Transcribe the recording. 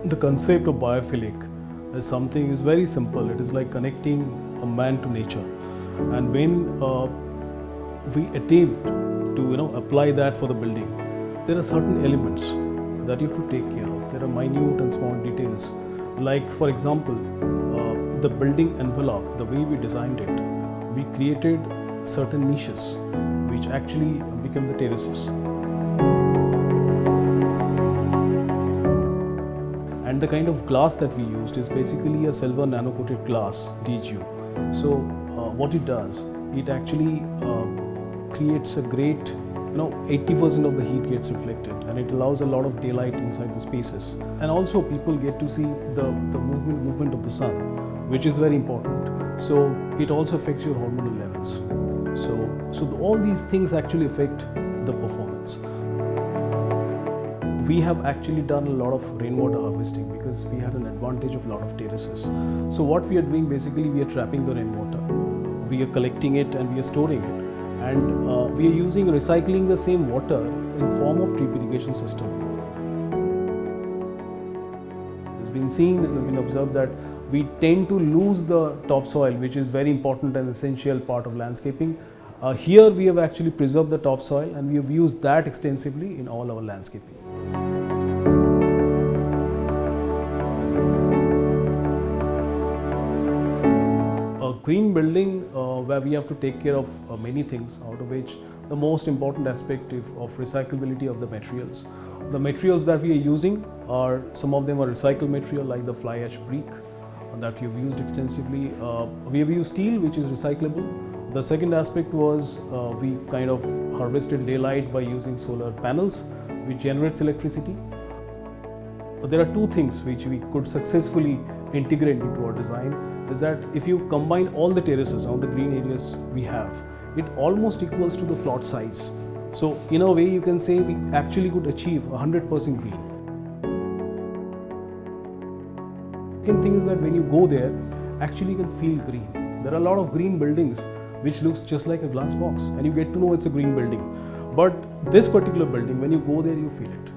The concept of biophilic is very simple. It is like connecting a man to nature, and when we attempt to apply that for the building, there are certain elements that you have to take care of. There are minute and small details, like for example, the building envelope, the way we designed it, we created certain niches which actually become the terraces. And the kind of glass that we used is basically a silver nano-coated glass, DGU. So what it does, it actually creates a great, 80% of the heat gets reflected, and it allows a lot of daylight inside the spaces. And also people get to see the movement of the sun, which is very important. So it also affects your hormonal levels. So all these things actually affect the performance. We have actually done a lot of rainwater harvesting because we had an advantage of a lot of terraces. So what we are doing, basically we are trapping the rainwater, we are collecting it and we are storing it, and we are recycling the same water in form of drip irrigation system. It has been observed that we tend to lose the topsoil, which is very important and essential part of landscaping. Here we have actually preserved the topsoil, and we have used that extensively in all our landscaping. A green building where we have to take care of many things, out of which the most important aspect of recyclability of the materials. The materials that we are using are, some of them are recycled material like the fly ash brick that we have used extensively. We have used steel, which is recyclable. The second aspect was we kind of harvested daylight by using solar panels, which generates electricity. There are two things which we could successfully integrate into our design, is that if you combine all the terraces on the green areas we have, it almost equals to the plot size. So in a way you can say we actually could achieve 100% green. Second thing is that when you go there, actually you can feel green. There are a lot of green buildings which looks just like a glass box, and you get to know it's a green building. But this particular building, when you go there, you feel it.